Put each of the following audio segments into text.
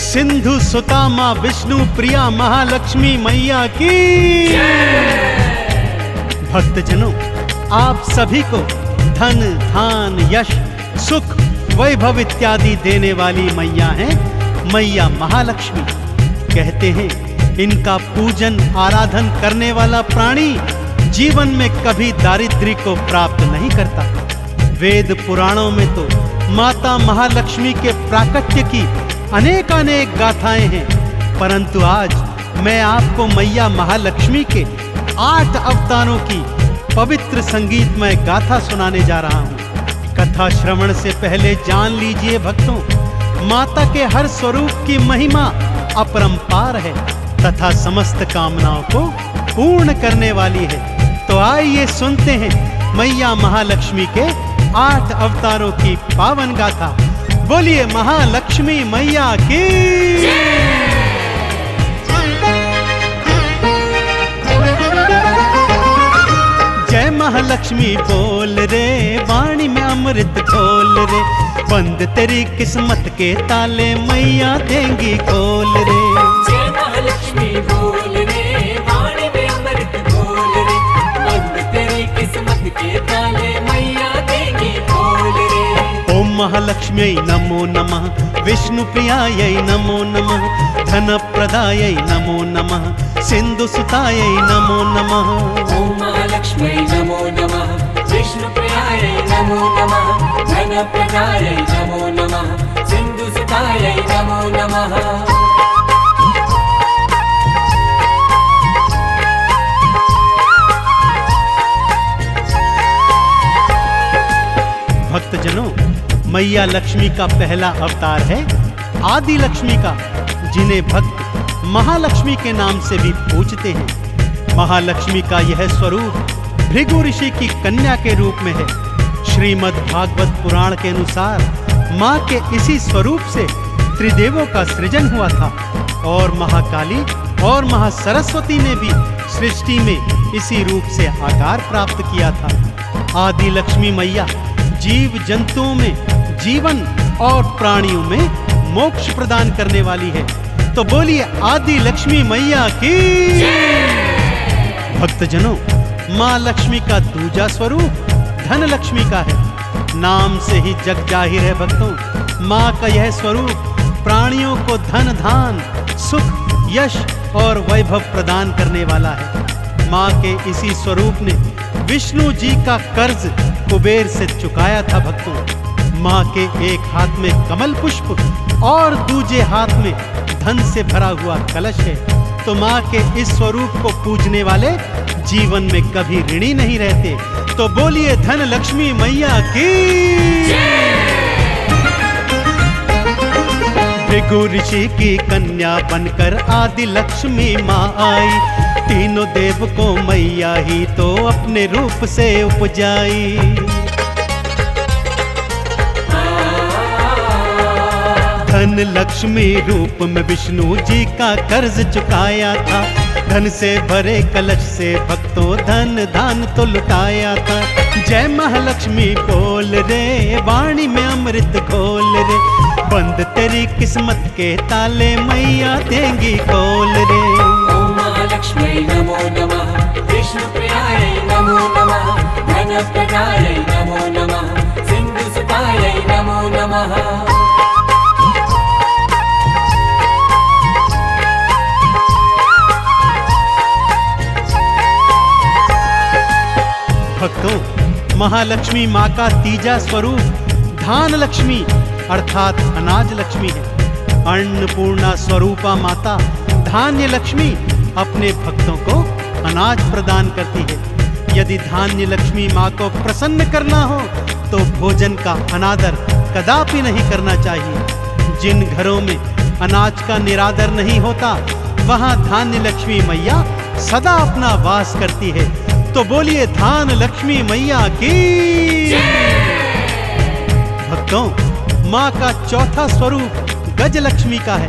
सिंधु सुता मां विष्णु प्रिया महालक्ष्मी मैया की। भक्तजनों, आप सभी को धन धान यश सुख वैभव इत्यादि देने वाली मैया हैं मैया महालक्ष्मी। कहते हैं इनका पूजन आराधन करने वाला प्राणी जीवन में कभी दारिद्र्य को प्राप्त नहीं करता। वेद पुराणों में तो माता महालक्ष्मी के प्राकट्य की अनेक गाथाएं हैं, परंतु आज मैं आपको मैया महालक्ष्मी के 8 अवतारों की पवित्र संगीतमय गाथा सुनाने जा रहा हूं। कथा श्रवण से पहले जान लीजिए भक्तों, माता के हर स्वरूप की महिमा अपरंपार है तथा समस्त कामनाओं को पूर्ण करने वाली है। तो आइए सुनते हैं मैया महालक्ष्मी के 8 अवतारों की पावन गाथा। बोलिए महालक्ष्मी मैया की। जय महालक्ष्मी बोल रे, वाणी में अमृत घोल रे, बंद तेरी किस्मत के ताले मैया देंगी खोल रे। जय महालक्ष्मी बोल रे, वाणी में अमृत घोल रे, बंद तेरी किस्मत के ताले मैया देंगी खोल रे। ओम महालक्ष्म्यै नमो नमः, विष्णु प्रियायै नमो नमः, धन प्रदायै नमो नमः, सिंधु सुतायै नमो नमः। ओम महालक्ष्म्यै नमो नमः, विष्णु प्रियायै नमो नमः, धन प्रदायै नमो नमः, सिंधु सुतायै नमो नमः। भक्तजनों, मैया लक्ष्मी का पहला अवतार है आदि लक्ष्मी का, जिन्हें भक्त महालक्ष्मी के नाम से भी पूजते हैं। महालक्ष्मी का यह स्वरूप भृगु ऋषि की कन्या के रूप में है। श्रीमद् भागवत पुराण के अनुसार मां के इसी स्वरूप से त्रिदेवों का सृजन हुआ था और महाकाली और महासरस्वती ने भी सृष्टि में इसी रूप से आकार प्राप्त किया था। आदि लक्ष्मी मैया जीव जंतुओं में जीवन और प्राणियों में मोक्ष प्रदान करने वाली है। तो बोलिए आदि लक्ष्मी मैया की। भक्तजनों, मां लक्ष्मी का दूजा स्वरूप धन लक्ष्मी का है। नाम से ही जग जाहिर है भक्तों, मां का यह स्वरूप प्राणियों को धन धान सुख यश और वैभव प्रदान करने वाला है। मां के इसी स्वरूप ने विष्णु जी का कर्ज कुबेर से चुकाया था भक्तों। मां के एक हाथ में कमल पुष्प और दूजे हाथ में धन से भरा हुआ कलश है। तो मां के इस स्वरूप को पूजने वाले जीवन में कभी ऋणी नहीं रहते। तो बोलिए धन लक्ष्मी मैया की। भृगु ऋषि की कन्या बनकर आदि लक्ष्मी मां आई, तीनों देव को मैया ही तो अपने रूप से उपजाई। धन लक्ष्मी रूप में विष्णु जी का कर्ज चुकाया था, धन से भरे कलश से भक्तों धन दान तो लुटाया था। जय महालक्ष्मी बोल रे, वाणी में अमृत घोल रे, बंद तेरी किस्मत के ताले मैया देंगी खोल रे। ओम महालक्ष्मी नमो नमः, विष्णु प्रियायै नमो नमः, धन प्रदायै नमो नमः, सिंधु सुतायै नमो नमः। भक्तों, महालक्ष्मी माँ का तीजा स्वरूप धान लक्ष्मी अर्थात अनाज लक्ष्मी है। अन्नपूर्णा स्वरूपा माता धान्य लक्ष्मी अपने भक्तों को अनाज प्रदान करती है। यदि धान्य लक्ष्मी माँ को प्रसन्न करना हो तो भोजन का अनादर कदापि नहीं करना चाहिए। जिन घरों में अनाज का निरादर नहीं होता वहां धान्य लक्ष्मी मैया सदा अपना वास करती है। तो बोलिए धान लक्ष्मी मैया की। भक्तों, माँ का चौथा स्वरूप गज लक्ष्मी का है।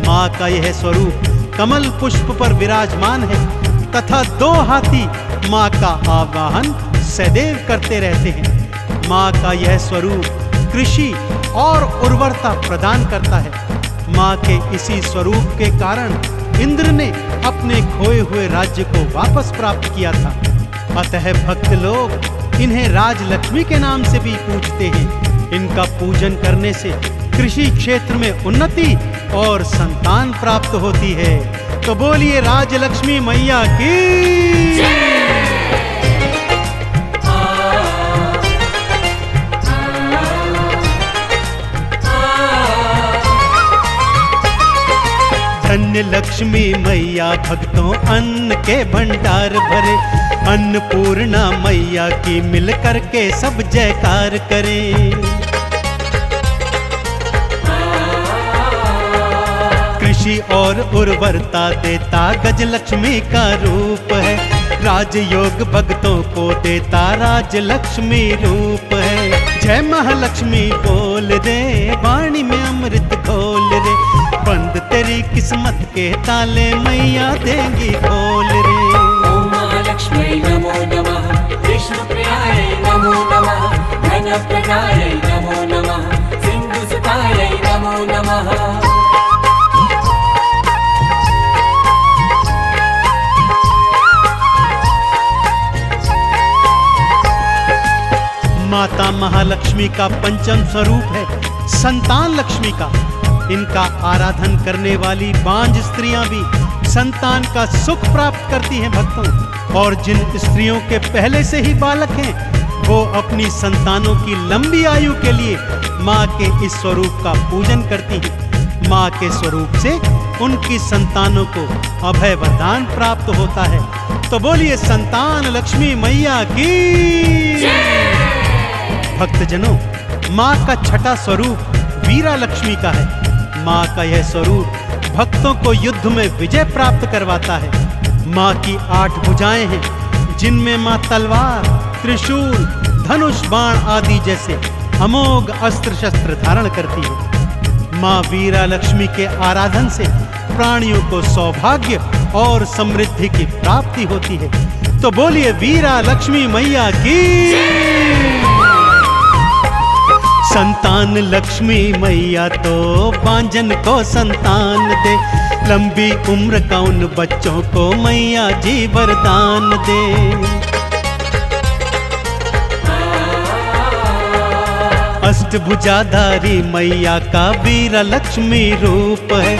माँ का यह स्वरूप कमल पुष्प पर विराजमान है तथा 2 हाथी माँ का आवाहन सदैव करते रहते हैं। माँ का यह स्वरूप कृषि और उर्वरता प्रदान करता है। माँ के इसी स्वरूप के कारण इंद्र ने अपने खोए हुए राज्य को वापस प्राप्त किया था। अतः भक्त लोग इन्हें राजलक्ष्मी के नाम से भी पूजते हैं। इनका पूजन करने से कृषि क्षेत्र में उन्नति और संतान प्राप्त होती है। तो बोलिए राजलक्ष्मी मैया की। धन्य लक्ष्मी मैया भक्तों अन्न के भंडार भरे, अन्नपूर्णा मैया की मिल करके सब जयकार करें। कृषि और उर्वरता देता गजलक्ष्मी का रूप है, राजयोग भक्तों को देता राजलक्ष्मी रूप है। जय महालक्ष्मी बोल दे, वाणी में अमृत घोल रे, बंद तेरी किस्मत के ताले मैया देंगी खोल रे। ओम महालक्ष्मी नमो नमः, विष्णु प्रियाय नमो नमः, धन प्रदाय नमो नमः, सिंधु सुताय नमो नमः। माता महालक्ष्मी का पंचम स्वरूप है संतान लक्ष्मी का। इनका आराधन करने वाली बांझ स्त्रियां भी संतान का सुख प्राप्त करती हैं भक्तों। और जिन स्त्रियों के पहले से ही बालक हैं, वो अपनी संतानों की लंबी आयु के लिए माँ के इस स्वरूप का पूजन करती हैं। माँ के स्वरूप से उनकी संतानों को अभय वरदान प्राप्त होता है। तो बोलिए संतान लक्ष्मी मैया की। भक्तजनों, माँ का छठा स्वरूप वीरा लक्ष्मी का है। माँ का यह स्वरूप भक्तों को युद्ध में विजय प्राप्त करवाता है। माँ की 8 भुजाएं हैं, जिनमें माँ तलवार, त्रिशूल, धनुष, बाण आदि जैसे अमोघ अस्त्र शस्त्र धारण करती है। माँ वीरा लक्ष्मी के आराधन से प्राणियों को सौभाग्य और समृद्धि की प्राप्ति होती है। तो बोलिए वीरा लक्ष्मी मैया की। संतान लक्ष्मी मैया तो बांझन को संतान दे, लंबी उम्र का उन बच्चों को मैया जी वरदान दे। अष्टभुजाधारी मैया का वीरा लक्ष्मी रूप है,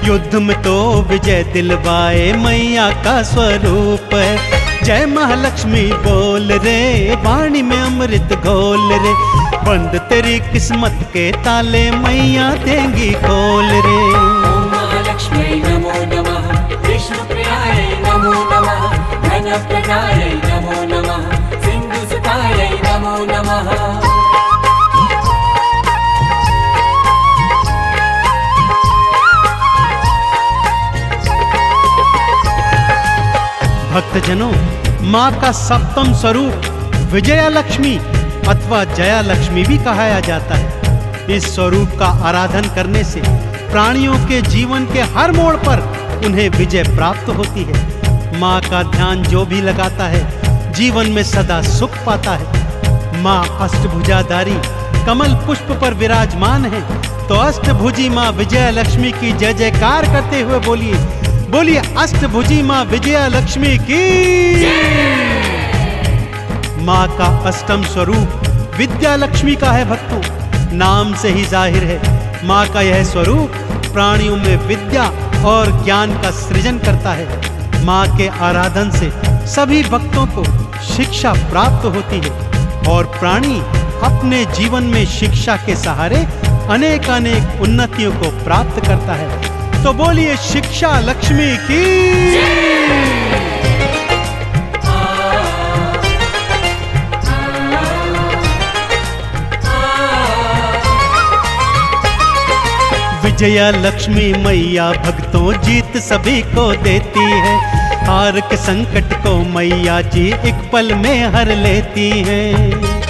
युद्ध में तो विजय दिलवाए मैया का स्वरूप है। जय महालक्ष्मी बोल रे, वाणी में अमृत घोल रे, बंद तेरी किस्मत के ताले मैया देंगी खोल रे। ओम महालक्ष्मी नमो नमः, विष्णु प्रियाय नमो नमः, धन प्रदाय नमो नमः, सिंधु सुताय नमो नमः। भक्तजनों, माँ का सप्तम स्वरूप विजया लक्ष्मी अथवा जया लक्ष्मी भी कहा जाता है। इस स्वरूप का आराधन करने से प्राणियों के जीवन के हर मोड़ पर उन्हें विजय प्राप्त होती है। माँ का ध्यान जो भी लगाता है, जीवन में सदा सुख पाता है। माँ अष्टभुजाधारी कमल पुष्प पर विराजमान है। तो अष्टभुजी माँ विजया लक्ष्मी की जय जयकार करते हुए बोलिए अष्टभुजी माँ विजया लक्ष्मी की। माँ का अष्टम स्वरूप विद्या लक्ष्मी का है भक्तों। नाम से ही जाहिर है, माँ का यह स्वरूप प्राणियों में विद्या और ज्ञान का सृजन करता है। माँ के आराधन से सभी भक्तों को शिक्षा प्राप्त होती है और प्राणी अपने जीवन में शिक्षा के सहारे अनेक उन्नतियों को प्राप्त करता है। तो बोलिए शिक्षा लक्ष्मी की। विजया लक्ष्मी मैया भक्तों जीत सभी को देती है। हार के संकट को मैया जी एक पल में हर लेती हैं।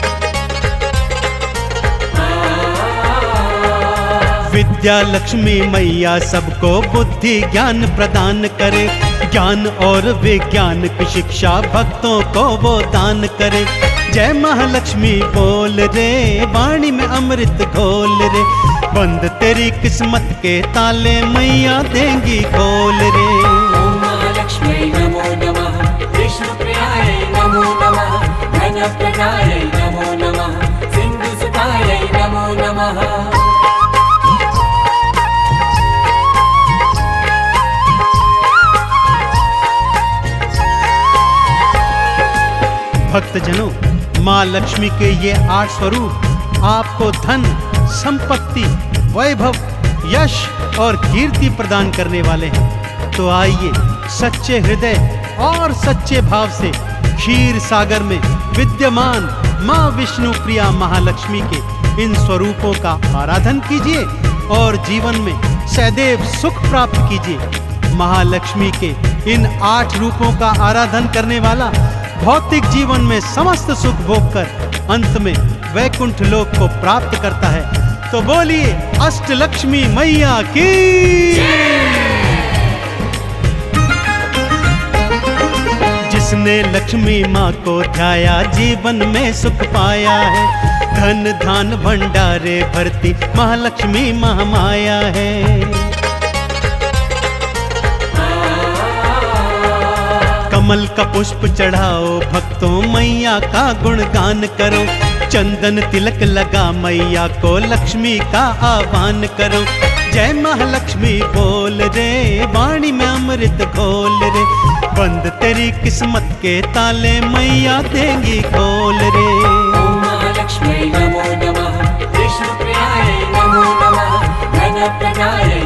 विद्या लक्ष्मी मैया सबको बुद्धि ज्ञान प्रदान करे, ज्ञान और विज्ञान की शिक्षा भक्तों को वो दान करे। जय महालक्ष्मी बोल रे, वाणी में अमृत घोल रे, बंद तेरी किस्मत के ताले मैया देंगी खोल रे। ॐ महालक्ष्म्यै नमो नमः, विष्णुप्रियायै नमो नमः, धनप्रदायै नमो नमः, सिन्धुसुतायै नमो नमः। भक्तजनों, माँ लक्ष्मी के ये 8 स्वरूप आपको धन, संपत्ति, वैभव, यश और कीर्ति प्रदान करने वाले हैं। तो आइए सच्चे हृदय और सच्चे भाव से क्षीर सागर में विद्यमान माँ विष्णु प्रिया महालक्ष्मी के इन स्वरूपों का आराधन कीजिए और जीवन में सदैव सुख प्राप्त कीजिए। महालक्ष्मी के इन 8 रूपों का आराधन करने वाला भौतिक जीवन में समस्त सुख भोग कर अंत में वैकुंठ लोक को प्राप्त करता है। तो बोलिए अष्टलक्ष्मी मैया की। जिसने लक्ष्मी माँ को ध्याया जीवन में सुख पाया है, धन धान भंडारे भरती महालक्ष्मी महामाया है। कमल का पुष्प चढ़ाओ भक्तों, मैया का गुणगान करो, चंदन तिलक लगा मैया को लक्ष्मी का आह्वान करो। जय महालक्ष्मी बोल रे, वाणी में अमृत घोल रे, बंद तेरी किस्मत के ताले मैया देंगी खोल रे। ॐ महालक्ष्म्यै नमो नमः, विष्णुप्रियायै नमो नमः, धनप्रदायै